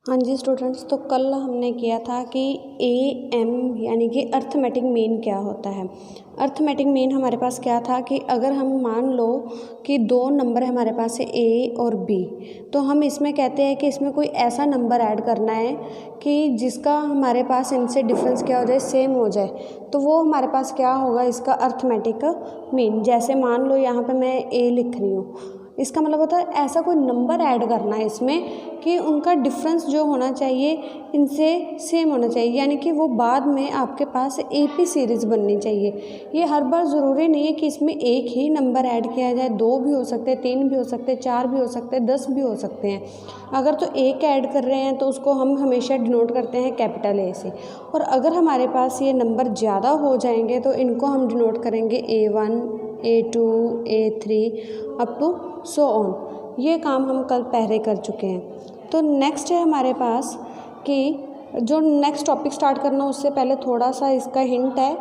हाँ जी स्टूडेंट्स, तो कल हमने किया था कि ए एम यानी कि अर्थमेटिक मीन क्या होता है। अर्थमेटिक मीन हमारे पास क्या था कि अगर हम मान लो कि दो नंबर हमारे पास है ए और बी, तो हम इसमें कहते हैं कि इसमें कोई ऐसा नंबर ऐड करना है कि जिसका हमारे पास इनसे डिफरेंस क्या हो जाए, सेम हो जाए। तो वो हमारे पास क्या होगा, इसका अर्थमेटिक मीन। जैसे मान लो यहाँ पे मैं ए लिख रही हूँ, इसका मतलब होता है ऐसा कोई नंबर ऐड करना है इसमें कि उनका डिफरेंस जो होना चाहिए इनसे सेम होना चाहिए, यानी कि वो बाद में आपके पास एपी सीरीज़ बननी चाहिए। ये हर बार ज़रूरी नहीं है कि इसमें एक ही नंबर ऐड किया जाए, दो भी हो सकते हैं, तीन भी हो सकते हैं, चार भी हो सकते हैं, 10 भी हो सकते हैं। अगर तो एक ऐड कर रहे हैं तो उसको हम हमेशा डिनोट करते हैं कैपिटल ए से, और अगर हमारे पास ये नंबर ज़्यादा हो जाएंगे तो इनको हम डिनोट करेंगे A1, A2, A3 up to so on. ये काम हम कल पहले कर चुके हैं। तो नेक्स्ट है हमारे पास कि जो नेक्स्ट टॉपिक स्टार्ट करना उससे पहले थोड़ा सा इसका हिंट है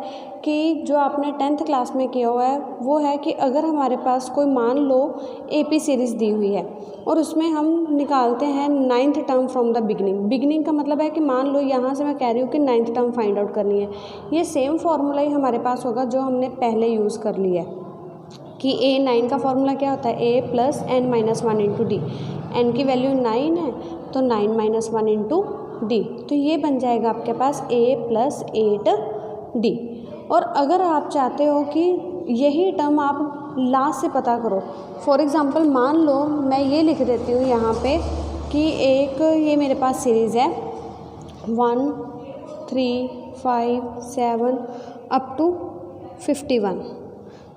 कि जो आपने 10th क्लास में किया हुआ है वो है कि अगर हमारे पास कोई मान लो एपी सीरीज़ दी हुई है और उसमें हम निकालते हैं 9th term from the beginning का मतलब है कि मान लो यहाँ से मैं कह रही हूँ कि 9th टर्म फाइंड आउट करनी है। ये सेम फार्मूला ही हमारे पास होगा जो हमने पहले यूज़ कर लिया है कि A9 का फॉर्मूला क्या होता है, A plus n minus one into d. N की वैल्यू 9 है तो 9 माइनस वन इंटू डी, तो ये बन जाएगा आपके पास A प्लस 8D। और अगर आप चाहते हो कि यही टर्म आप लास्ट से पता करो, फॉर एग्ज़ाम्पल मान लो मैं ये लिख देती हूँ यहाँ पे कि एक ये मेरे पास सीरीज़ है 1, 3, 5, 7 अप टू 51।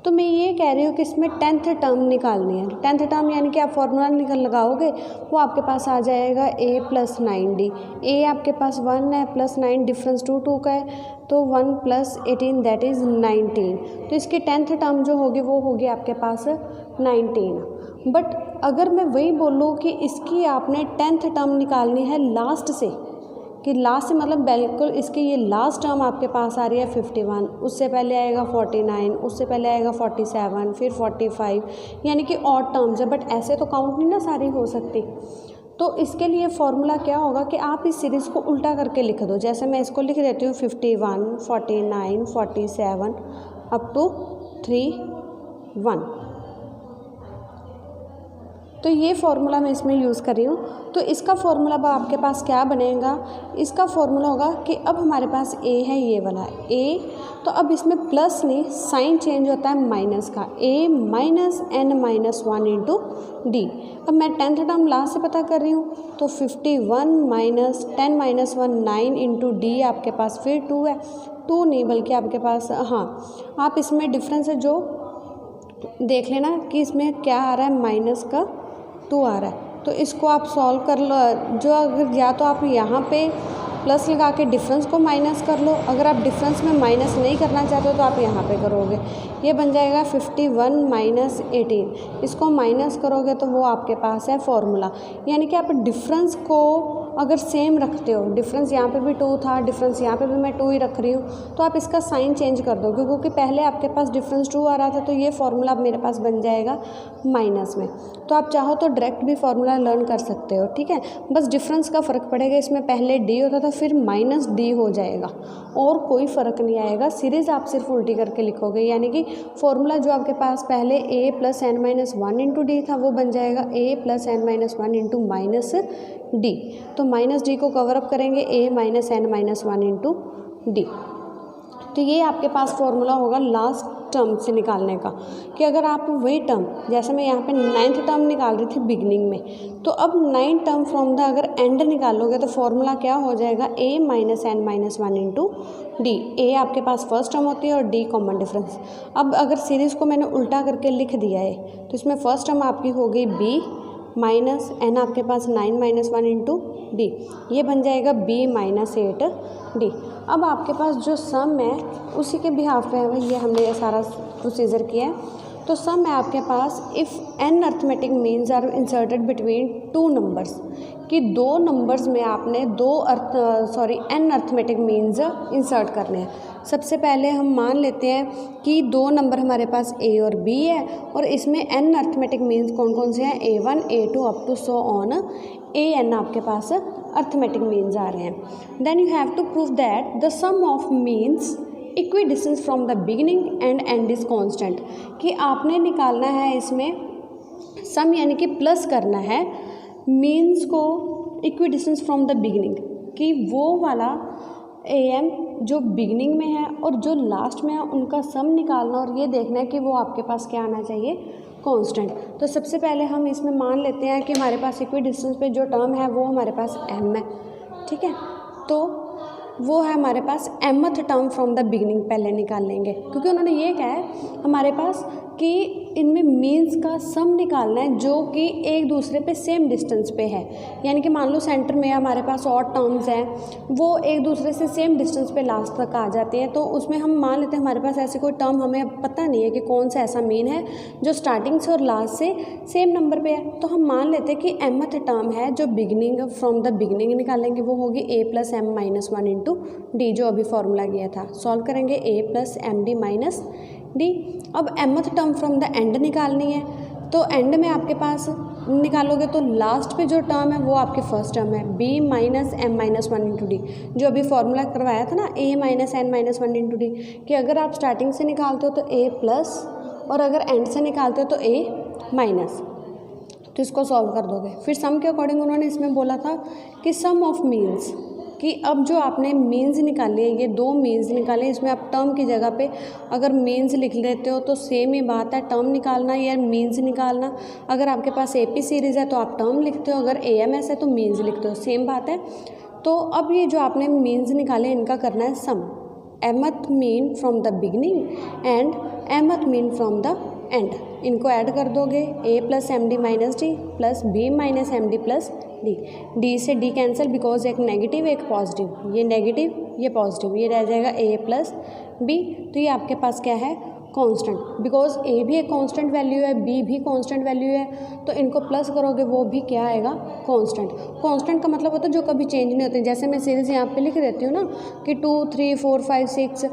तो मैं ये कह रही हूँ कि इसमें 10th टर्म निकालनी है। 10th टर्म यानी कि आप फॉर्मूला लगाओगे वो आपके पास आ जाएगा A प्लस 9D। A आपके पास 1 है प्लस 9, डिफरेंस 2 का है तो 1 प्लस 18 दैट इज़ 19। तो इसकी 10th टर्म जो होगी वो होगी आपके पास 19। बट अगर मैं वही बोलूँ कि इसकी आपने 10th टर्म निकालनी है लास्ट से, कि लास्ट से मतलब बिल्कुल इसकी ये लास्ट टर्म आपके पास आ रही है 51, उससे पहले आएगा 49, उससे पहले आएगा 47, फिर 45, यानी कि ऑड टर्म्स है। बट ऐसे तो काउंट नहीं ना सारी हो सकती। तो इसके लिए फॉर्मूला क्या होगा कि आप इस सीरीज़ को उल्टा करके लिख दो। जैसे मैं इसको लिख देती हूँ 51, 49, 47 अप टू 31। तो ये फार्मूला मैं इसमें यूज़ कर रही हूँ। तो इसका फार्मूला अब आपके पास क्या बनेगा, इसका फार्मूला होगा कि अब हमारे पास A है, ये वाला A, तो अब इसमें प्लस नहीं साइन चेंज होता है माइनस का, A minus n minus one into d. अब मैं 10th टर्म लास्ट से पता कर रही हूँ तो 51 माइनस 10 माइनस 1 9 इंटू डी आपके पास फिर 2 है, 2 नहीं बल्कि आपके पास आप इसमें डिफरेंस है जो देख लेना कि इसमें क्या आ रहा है, माइनस का 2 आ रहा है। तो इसको आप सॉल्व कर लो, जो अगर या तो आप यहाँ पे प्लस लगा के डिफरेंस को माइनस कर लो, अगर आप डिफरेंस में माइनस नहीं करना चाहते हो तो आप यहाँ पे करोगे। ये बन जाएगा 51 माइनस 18, इसको माइनस करोगे तो वो आपके पास है फॉर्मूला। यानी कि आप डिफरेंस को अगर सेम रखते हो, डिफरेंस यहाँ पे भी 2 था, डिफरेंस यहाँ पे भी मैं 2 ही रख रही हूँ, तो आप इसका साइन चेंज कर दो क्योंकि पहले आपके पास डिफरेंस 2 आ रहा था, तो ये फार्मूला अब मेरे पास बन जाएगा माइनस में। तो आप चाहो तो डायरेक्ट भी फार्मूला लर्न कर सकते हो, ठीक है। बस डिफरेंस का फ़र्क पड़ेगा, इसमें पहले डी होता था फिर माइनस डी हो जाएगा, और कोई फ़र्क नहीं आएगा। सीरीज़ आप सिर्फ उल्टी करके लिखोगे, यानी कि फॉर्मूला जो आपके पास पहले A plus n minus one into d था वो बन जाएगा A plus n minus one into minus d. तो माइनस डी को कवर अप करेंगे A minus n minus one into d. तो ये आपके पास फॉर्मूला होगा लास्ट टर्म से निकालने का, कि अगर आप वही टर्म, जैसे मैं यहाँ पे 9th टर्म निकाल रही थी बिगनिंग में, तो अब 9th टर्म फ्रॉम द अगर एंड निकालोगे तो फॉर्मूला क्या हो जाएगा, A minus n minus one into d. A आपके पास फर्स्ट टर्म होती है और डी कॉमन डिफरेंस। अब अगर सीरीज़ को मैंने उल्टा करके लिख दिया है तो इसमें फर्स्ट टर्म आपकी हो गई B माइनस एन आपके पास 9 माइनस वन इंटू डी, ये बन जाएगा B माइनस 8D। अब आपके पास जो सम है उसी के बिहाफ पे है, ये हमने ये सारा प्रोसीजर किया है। तो सम है आपके पास if n arithmetic means are inserted between 2 numbers, कि 2 नंबर्स में आपने एन अर्थमेटिक मीन्स इंसर्ट करने हैं। सबसे पहले हम मान लेते हैं कि 2 नंबर हमारे पास A और B है और इसमें एन अर्थमेटिक मीन्स कौन कौन से हैं, A1, A2 up to so on AN आपके पास अर्थमेटिक मीन्स आ रहे हैं। Then you have to prove that the sum of means equi distance from the beginning and end is constant, कि आपने निकालना है इसमें सम यानी कि प्लस करना है मीन्स को equi distance from the beginning, कि वो वाला AM जो बिगिनिंग में है और जो लास्ट में है उनका सम निकालना और ये देखना है कि वो आपके पास क्या आना चाहिए, कांस्टेंट। तो सबसे पहले हम इसमें मान लेते हैं कि हमारे पास इक्वी डिस्टेंस पे जो टर्म है वो हमारे पास m है, ठीक है। तो वो है हमारे पास mth term from the beginning पहले निकाल लेंगे, क्योंकि उन्होंने ये कहा है हमारे पास कि इनमें मीन्स का सम निकालना है जो कि एक दूसरे पे सेम डिस्टेंस पे है। यानी कि मान लो सेंटर में हमारे पास और टर्म्स हैं वो एक दूसरे से सेम डिस्टेंस पे लास्ट तक आ जाती हैं, तो उसमें हम मान लेते हैं हमारे पास ऐसे कोई टर्म हमें अब पता नहीं है कि कौन सा ऐसा मीन है जो स्टार्टिंग से और लास्ट से सेम नंबर पे है। तो हम मान लेते हैं कि mth टर्म है जो बिगिनिंग फ्रॉम द बिगिनिंग निकालेंगे वो होगी a + m - 1 इंटू डी, जो अभी फॉर्मूला किया था। सॉल्व करेंगे a + md - d। अब mth term from the end निकालनी है, तो एंड में आपके पास निकालोगे तो लास्ट पे जो टर्म है वो आपकी फर्स्ट टर्म है b - m - 1 इंटू डी, जो अभी फॉर्मूला करवाया था ना a - n - 1 इंटू डी, कि अगर आप स्टार्टिंग से निकालते हो तो a प्लस और अगर एंड से निकालते हो तो a माइनस। तो इसको सॉल्व कर दोगे। फिर सम के अकॉर्डिंग उन्होंने इसमें बोला था कि सम ऑफ मीन्स, कि अब जो आपने मीन्स निकाले ये दो मीन्स निकाले, इसमें आप टर्म की जगह पे अगर मीन्स लिख लेते हो तो सेम ही बात है, टर्म निकालना या मीन्स निकालना। अगर आपके पास AP सीरीज़ है तो आप टर्म लिखते हो, अगर AMS है तो मीन्स लिखते हो, सेम बात है। तो अब ये जो आपने मीन्स निकाले इनका करना है सम, mth mean from the beginning and mth mean from the end. इनको ऐड कर दोगे a + md - d plus b - md plus D. D से डी कैंसिल बिकॉज एक नेगेटिव एक पॉजिटिव, ये नेगेटिव ये पॉजिटिव, ये रह जाएगा a + b। तो ये आपके पास क्या है, कांस्टेंट, बिकॉज a भी एक कांस्टेंट वैल्यू है b भी कांस्टेंट वैल्यू है, तो इनको प्लस करोगे वो भी क्या आएगा, कांस्टेंट। कांस्टेंट का मतलब होता है जो कभी चेंज नहीं होते। जैसे मैं सीरीज़ यहाँ पे लिख देती हूँ ना कि 2 3 4 5 6,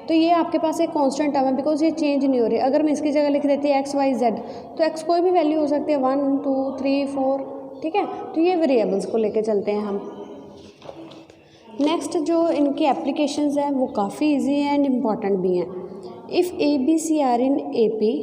तो ये आपके पास एक कांस्टेंट टर्म है बिकॉज ये चेंज नहीं हो रही। अगर मैं इसकी जगह लिख देती है x y z, तो x कोई भी वैल्यू हो सकती है 1 2 3 4, ठीक है। तो ये वेरिएबल्स को लेके चलते हैं हम। नेक्स्ट जो इनकी एप्लीकेशंस हैं वो काफ़ी इजी हैं एंड इम्पॉर्टेंट भी हैं। If ABC are in AP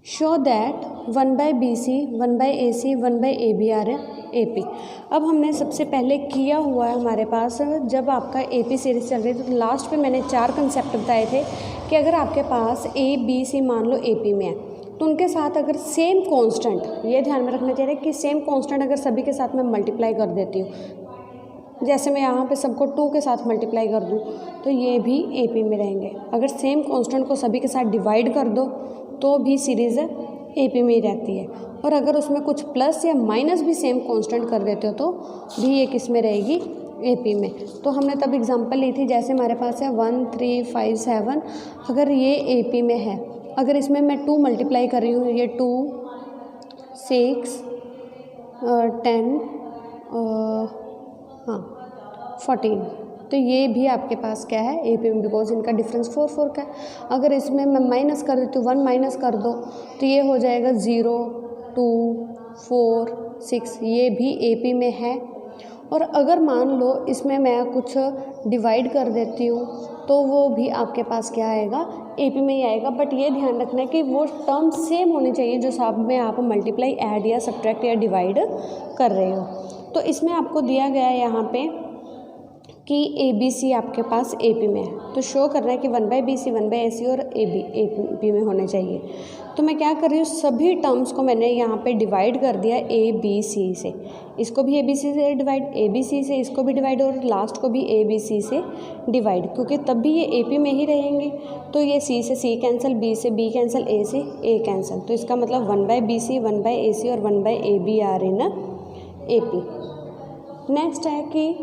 show that 1/BC 1/AC 1/AB are AP। अब हमने सबसे पहले किया हुआ है हमारे पास, जब आपका AP सीरीज़ चल रही थी तो लास्ट पे मैंने 4 कंसेप्ट बताए थे कि अगर आपके पास ABC मान लो AP में है तो उनके साथ अगर सेम कांस्टेंट, ये ध्यान में रखना चाहिए कि सेम कांस्टेंट अगर सभी के साथ मैं मल्टीप्लाई कर देती हूँ, जैसे मैं यहाँ पे सबको 2 के साथ मल्टीप्लाई कर दूँ तो ये भी AP में रहेंगे। अगर सेम कांस्टेंट को सभी के साथ डिवाइड कर दो तो भी सीरीज़ AP में ही रहती है, और अगर उसमें कुछ प्लस या माइनस भी सेम कांस्टेंट कर देते हो तो भी ये किस में रहेगी, AP में। तो हमने तब एग्जांपल ली थी, जैसे हमारे पास है 1 3 5 7, अगर ये AP में है, अगर इसमें मैं 2 मल्टीप्लाई कर रही हूँ, ये 2 6 10 14, तो ये भी आपके पास क्या है, AP में, बिकॉज इनका डिफरेंस 4 4 का है। अगर इसमें मैं माइनस कर देती हूँ, 1 माइनस कर दो तो ये हो जाएगा 0 2 4 6, ये भी AP में है। और अगर मान लो इसमें मैं कुछ डिवाइड कर देती हूँ तो वो भी आपके पास क्या आएगा, AP में ही आएगा। बट ये ध्यान रखना है कि वो टर्म सेम होनी चाहिए जो साथ में आप मल्टीप्लाई, ऐड या सब्ट्रैक्ट या डिवाइड कर रहे हो। तो इसमें आपको दिया गया है यहाँ पे कि ABC आपके पास AP में है, तो शो कर रहा है कि 1/BC 1/AC और AP में होने चाहिए। तो मैं क्या कर रही हूँ, सभी टर्म्स को मैंने यहाँ पे डिवाइड कर दिया ABC से, इसको भी ABC से डिवाइड, ABC से इसको भी डिवाइड और लास्ट को भी ABC से डिवाइड, क्योंकि तब भी ये AP में ही रहेंगे। तो ये C से C कैंसिल, B से B कैंसिल, A से A कैंसिल, तो इसका मतलब 1/BC 1/AC और 1/AB are in AP। Next है कि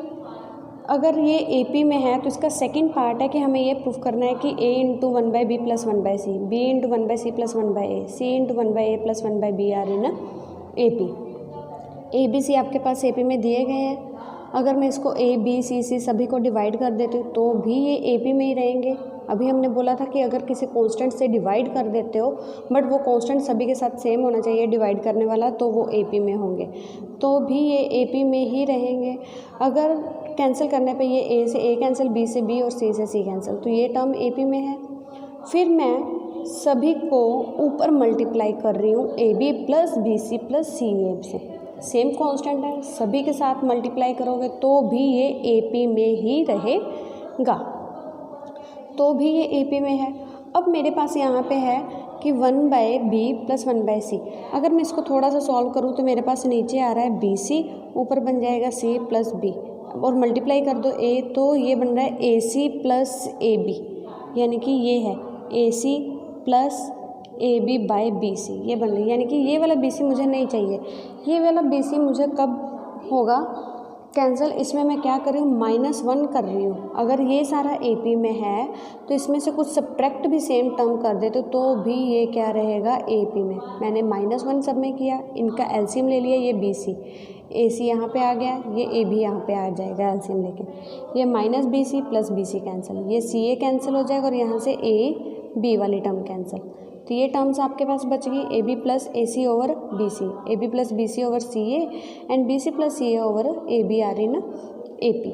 अगर ये AP में है तो इसका सेकंड पार्ट है कि हमें ये प्रूफ करना है कि A × 1/B + 1/C, B × 1/C + 1/A, C × 1/A + 1/B are in AP। ABC आपके पास AP में दिए गए हैं। अगर मैं इसको A B C C सभी को डिवाइड कर देती हूँ तो भी ये AP में ही रहेंगे। अभी हमने बोला था कि अगर किसी कांस्टेंट से डिवाइड कर देते हो बट वो कांस्टेंट सभी के साथ सेम होना चाहिए डिवाइड करने वाला, तो वो AP में होंगे, तो भी ये AP में ही रहेंगे। अगर कैंसिल करने पे ये A से A कैंसिल, B से B और C से C कैंसिल, तो ये टर्म AP में है। फिर मैं सभी को ऊपर मल्टीप्लाई कर रही हूँ AB plus BC plus CA से, सेम कांस्टेंट है, सभी के साथ मल्टीप्लाई करोगे तो भी ये AP में ही रहेगा, तो भी ये AP में है। अब मेरे पास यहाँ पे है कि 1/B प्लस 1/C। अगर मैं इसको थोड़ा सा सॉल्व करूँ तो मेरे पास नीचे आ रहा है BC, ऊपर बन जाएगा C प्लस B और मल्टीप्लाई कर दो A, तो ये बन रहा है AC प्लस AB, यानी कि ये है AC plus AB by BC, ये बन रही है। यानी कि ये वाला BC मुझे नहीं चाहिए, ये वाला BC मुझे कब होगा कैंसिल। इसमें मैं क्या कर रही हूँ, -1 कर रही हूँ। अगर ये सारा AP में है तो इसमें से कुछ सब्ट्रैक्ट भी सेम टर्म कर देते तो भी ये क्या रहेगा, AP में। मैंने -1 सब में किया, इनका LCM ले लिया, ये BC, AC यहाँ पे आ गया, ये AB यहाँ पे आ जाएगा LCM लेके, ये -BC प्लस BC कैंसिल, ये CA कैंसिल हो जाएगा और यहाँ से AB वाली टर्म कैंसिल, तो ये टर्म्स आपके पास बच गई AB plus AC over BC, AB plus BC over CA and BC plus CA over AB आ रही ना AP।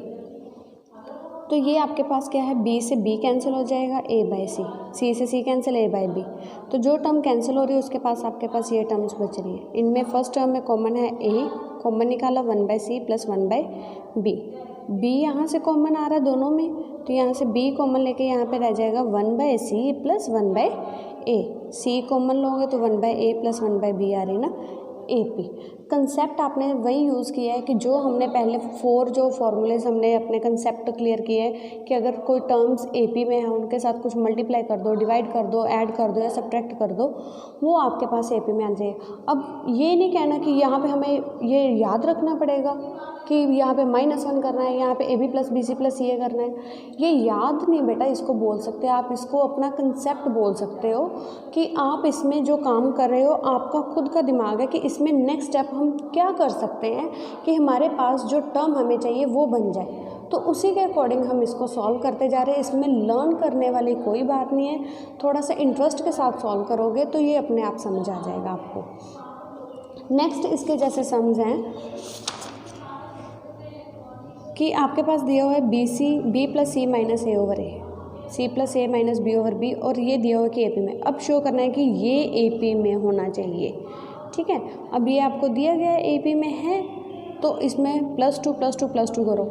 तो ये आपके पास क्या है, B से B कैंसिल हो जाएगा, A बाई C से C cancel, A by B। तो जो टर्म कैंसिल हो रही है उसके पास आपके पास ये टर्म्स बच रही है। इनमें फर्स्ट टर्म में कॉमन है A, कॉमन निकाला 1/C प्लस 1/B। B यहाँ से कॉमन आ रहा है दोनों में, तो यहाँ से B कॉमन लेके यहाँ पे रह जाएगा 1/C plus 1/A। C common लोगे तो 1/A प्लस 1/B आ रही ना AP। कंसेप्ट आपने वही यूज़ किया है कि जो हमने पहले 4 जो फॉर्मूलेज हमने अपने कंसेप्ट क्लियर किए हैं कि अगर कोई टर्म्स AP में है उनके साथ कुछ मल्टीप्लाई कर दो, डिवाइड कर दो, ऐड कर दो या सब्ट्रैक्ट कर दो, वो आपके पास AP में आ जाए। अब ये नहीं कहना कि यहाँ पे हमें ये याद रखना पड़ेगा कि यहाँ पे -1 करना है, यहाँ पे AB plus BC plus CA करना है, ये याद नहीं बेटा इसको बोल सकते, आप इसको अपना कंसेप्ट बोल सकते हो कि आप इसमें जो काम कर रहे हो आपका खुद का दिमाग है कि इसमें नेक्स्ट स्टेप हम क्या कर सकते हैं कि हमारे पास जो टर्म हमें चाहिए वो बन जाए, तो उसी के अकॉर्डिंग हम इसको सॉल्व करते जा रहे हैं। इसमें लर्न करने वाली कोई बात नहीं है, थोड़ा सा इंटरेस्ट के साथ सॉल्व करोगे तो ये अपने आप समझ आ जाएगा आपको। नेक्स्ट इसके जैसे सम्स हैं कि आपके पास दिया हुआ है B plus C minus A over A, C plus A minus B over B, और ये दिया हुआ है कि AP में। अब शो करना है कि ये AP में होना चाहिए, ठीक है। अब ये आपको दिया गया है AP में है, तो इसमें +2 +2 +2 करो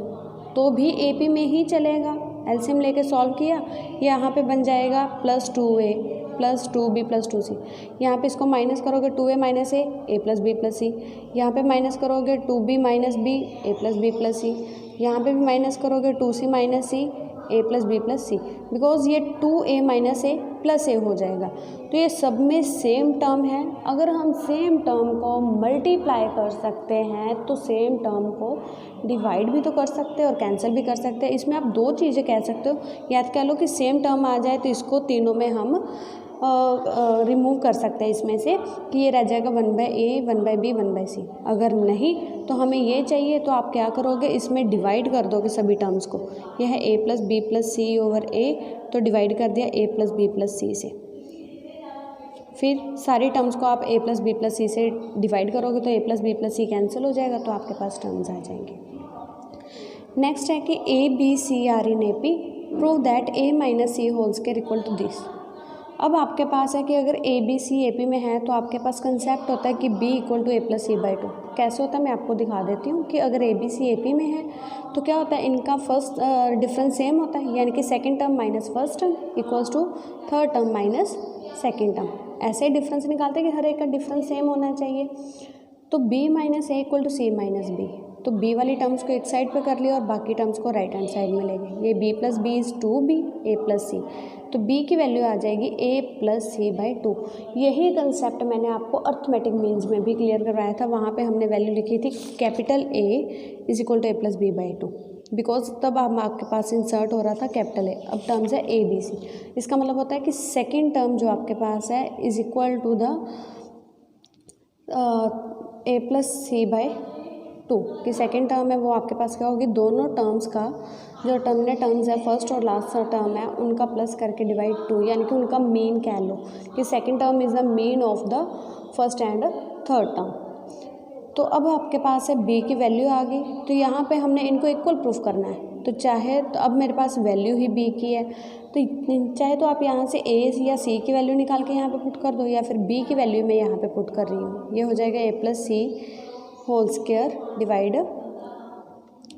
तो भी AP में ही चलेगा। एलसीएम लेके सॉल्व किया, यहाँ पे बन जाएगा +2A plus 2B plus 2C। यहाँ पे इसको माइनस करोगे 2A minus A plus B plus C। यहाँ पे माइनस करोगे 2B minus B A plus B plus C। यहाँ पे भी माइनस करोगे 2C minus C A plus B plus C, because ये 2A minus A plus A हो जाएगा। तो ये सब में सेम टर्म है। अगर हम सेम टर्म को मल्टीप्लाई कर सकते हैं तो सेम टर्म को डिवाइड भी तो कर सकते हैं और कैंसिल भी कर सकते हैं। इसमें आप दो चीज़ें कह सकते हो, या तो कह लो कि सेम टर्म आ जाए तो इसको तीनों में हम रिमूव कर सकते हैं इसमें से, कि ये रह जाएगा 1/A 1/B 1/C। अगर नहीं तो हमें ये चाहिए तो आप क्या करोगे, इसमें डिवाइड कर दोगे सभी टर्म्स को। यह है A plus B plus C over A, तो डिवाइड कर दिया A plus B plus C से। फिर सारी टर्म्स को आप A plus B plus C से डिवाइड करोगे तो A plus B plus C cancel हो जाएगा, तो आपके पास टर्म्स आ जाएंगे। नेक्स्ट है कि A B C are in AP, prove that A minus C whole square equal to this. अब आपके पास है कि अगर A B C AP में है तो आपके पास कंसेप्ट होता है कि B equal to A plus C by 2। कैसे होता है मैं आपको दिखा देती हूँ कि अगर A B C AP में है तो क्या होता है, इनका फर्स्ट डिफरेंस सेम होता है, यानी कि second term minus first term equals to third term minus second term. ऐसे डिफरेंस निकालते हैं कि हर एक का डिफरेंस सेम होना चाहिए। तो B minus A equal to C minus B, तो B वाली टर्म्स को एक साइड पे कर लिया और बाकी टर्म्स को राइट हैंड साइड में ले गए। ये B plus B is 2B A plus C, तो B की वैल्यू आ जाएगी A प्लस C बाई 2। यही कंसेप्ट मैंने आपको अर्थमेटिक मीन्स में भी क्लियर करवाया था। वहाँ पे हमने वैल्यू लिखी थी capital A is equal to A plus B by 2, because तब आपके पास इंसर्ट हो रहा था कैपिटल A। अब टर्म्स है A B C, इसका मतलब होता है कि सेकेंड टर्म जो आपके पास है is equal to the A plus C by 2 टू की सेकेंड टर्म है वो आपके पास क्या होगी, दोनों टर्म्स का जो टर्मिनेट टर्म्स है फर्स्ट और लास्ट टर्म है उनका प्लस करके डिवाइड 2, यानी कि उनका मीन कह लो कि second term is the mean of the first and third term. तो अब आपके पास है b की वैल्यू आ गई, तो यहाँ पे हमने इनको इक्वल प्रूफ करना है। तो चाहे तो अब मेरे पास वैल्यू ही b की है, तो चाहे तो आप यहाँ से a या c की वैल्यू निकाल के यहाँ पे पुट कर दो, या फिर b की वैल्यू मैं यहाँ पे पुट कर रही हूँ। ये हो जाएगा a plus c whole square divide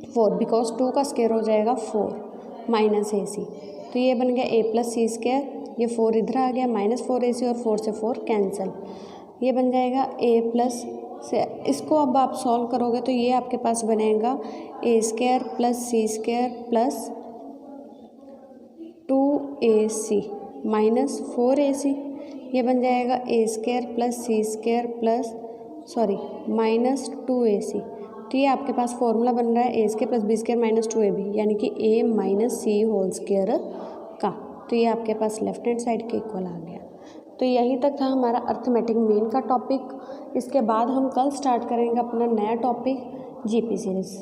4, because 2 का स्क्वायर हो जाएगा 4 माइनस AC। तो ये बन गया a प्लस सी स्क्वायर, ये 4 इधर आ गया, माइनस 4AC और 4 से 4 कैंसिल, ये बन जाएगा a प्लस से। इसको अब आप सॉल्व करोगे तो ये आपके पास बनेगा a square plus c square plus 2AC minus 4AC, ये बन जाएगा a square plus c square plus minus 2AC। तो ये आपके पास फॉर्मूला बन रहा है a square plus b square minus 2ab, यानी कि a minus c whole square का। तो ये आपके पास लेफ्ट हैंड साइड के इक्वल आ गया। तो यहीं तक था हमारा अर्थमेटिक मीन का टॉपिक। इसके बाद हम कल स्टार्ट करेंगे अपना नया टॉपिक जीपी सीरीज़।